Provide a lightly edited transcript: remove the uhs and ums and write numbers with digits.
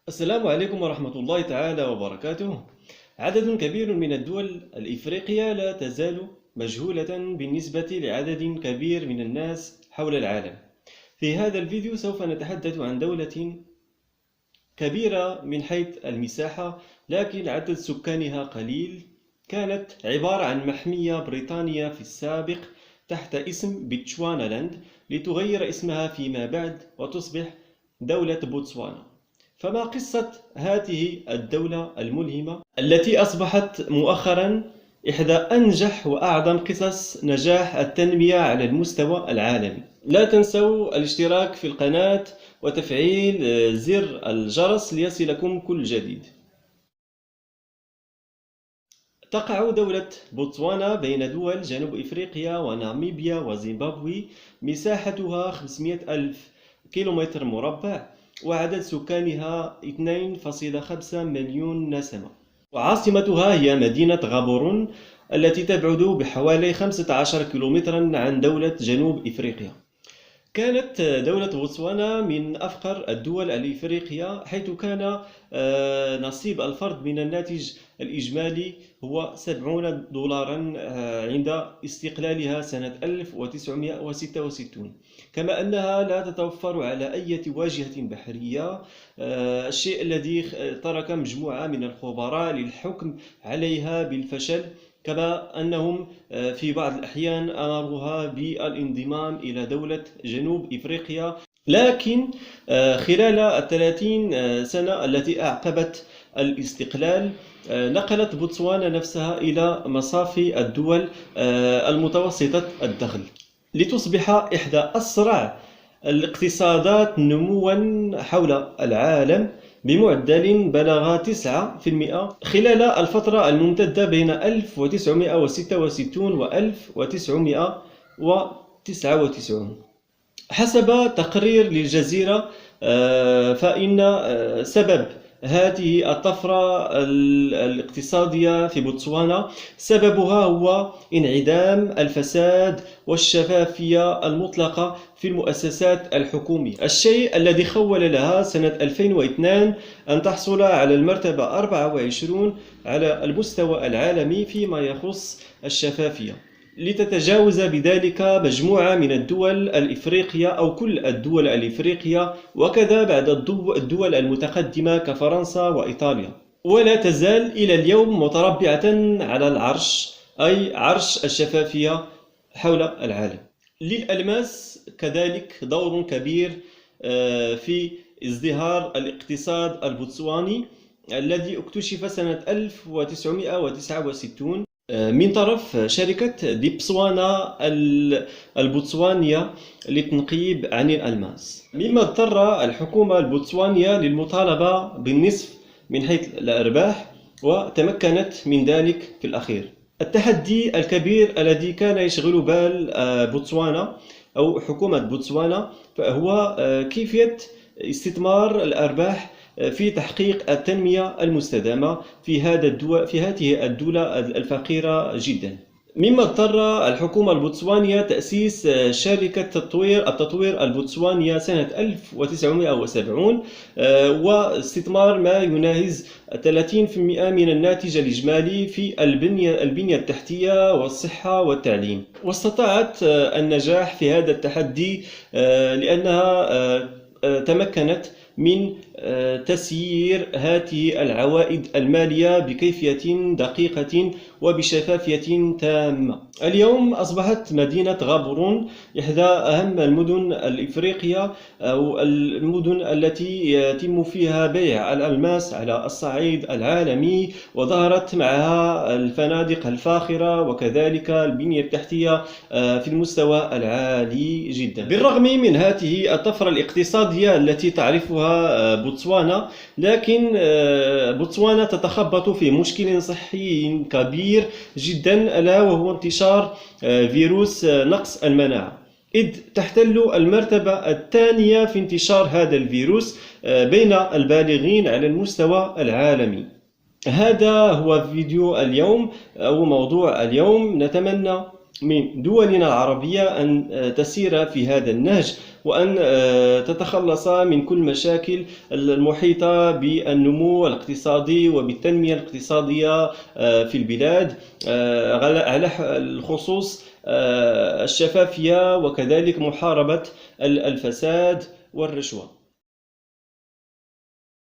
السلام عليكم ورحمة الله تعالى وبركاته. عدد كبير من الدول الإفريقية لا تزال مجهولة بالنسبة لعدد كبير من الناس حول العالم. في هذا الفيديو سوف نتحدث عن دولة كبيرة من حيث المساحة، لكن عدد سكانها قليل. كانت عبارة عن محمية بريطانية في السابق تحت اسم بتشوانالاند، لتغير اسمها فيما بعد وتصبح دولة بوتسوانا. فما قصة هذه الدولة الملهمة التي أصبحت مؤخرا إحدى أنجح وأعظم قصص نجاح التنمية على المستوى العالمي؟ لا تنسوا الاشتراك في القناة وتفعيل زر الجرس ليصلكم كل جديد. تقع دولة بوتسوانا بين دول جنوب إفريقيا وناميبيا وزيمبابوي. مساحتها 500 ألف كيلومتر مربع، وعدد سكانها 2.5 مليون نسمة. وعاصمتها هي مدينة غابورون التي تبعد بحوالي 15 كيلومترا عن دولة جنوب إفريقيا. كانت دولة بوتسوانا من أفقر الدول الإفريقية، حيث كان نصيب الفرد من الناتج الإجمالي هو 70 دولارا عند استقلالها سنة 1966. كما أنها لا تتوفر على أي واجهة بحرية، الشيء الذي ترك مجموعة من الخبراء للحكم عليها بالفشل، كما أنهم في بعض الأحيان أمروها بالانضمام إلى دولة جنوب إفريقيا. لكن خلال 30 سنة التي أعقبت الاستقلال، نقلت بوتسوانا نفسها إلى مصاف الدول المتوسطة الدخل، لتصبح إحدى أسرع الاقتصادات نموا حول العالم، بمعدل بلغ 9% خلال الفترة الممتدة بين 1966 و 1999. حسب تقرير للجزيرة، فإن سبب هذه الطفرة الاقتصادية في بوتسوانا سببها هو انعدام الفساد والشفافية المطلقة في المؤسسات الحكومية، الشيء الذي خول لها سنة 2002 أن تحصل على المرتبة 24 على المستوى العالمي فيما يخص الشفافية، لتتجاوز بذلك مجموعة من الدول الإفريقية أو كل الدول الإفريقية، وكذا بعد الدول المتقدمة كفرنسا وإيطاليا. ولا تزال إلى اليوم متربعة على العرش، أي عرش الشفافية حول العالم. للألماس كذلك دور كبير في ازدهار الاقتصاد البوتسواني الذي اكتشف سنة 1969 من طرف شركة ديبسوانا البوتسوانية للتنقيب عن الألماس، مما اضطر الحكومة البوتسوانية للمطالبة بالنصف من حيث الأرباح، وتمكنت من ذلك في الأخير. التحدي الكبير الذي كان يشغل بال بوتسوانا أو حكومة بوتسوانا فهو كيفية استثمار الأرباح في تحقيق التنمية المستدامة في هذه الدولة الفقيرة جدا، مما اضطر الحكومة البوتسوانية تأسيس شركة التطوير البوتسوانية سنة 1970، واستثمار ما يناهز 30% من الناتج الإجمالي في البنية التحتية والصحة والتعليم. واستطاعت النجاح في هذا التحدي لأنها تمكنت من تسيير هذه العوائد المالية بكيفية دقيقة وبشفافية تامة. اليوم أصبحت مدينة غابورون إحدى أهم المدن الإفريقية، أو المدن التي يتم فيها بيع الألماس على الصعيد العالمي، وظهرت معها الفنادق الفاخرة وكذلك البنية التحتية في المستوى العالي جدا. بالرغم من هذه الطفرة الاقتصادية التي تعرفها بوتسوانا، لكن بوتسوانا تتخبط في مشكل صحي كبير جدا، ألا وهو انتشار فيروس نقص المناعة، إذ تحتل المرتبة الثانية في انتشار هذا الفيروس بين البالغين على المستوى العالمي. هذا هو فيديو اليوم أو موضوع اليوم. نتمنى من دولنا العربية أن تسير في هذا النهج، وأن تتخلص من كل مشاكل المحيطة بالنمو الاقتصادي وبالتنمية الاقتصادية في البلاد، على الخصوص الشفافية وكذلك محاربة الفساد والرشوة.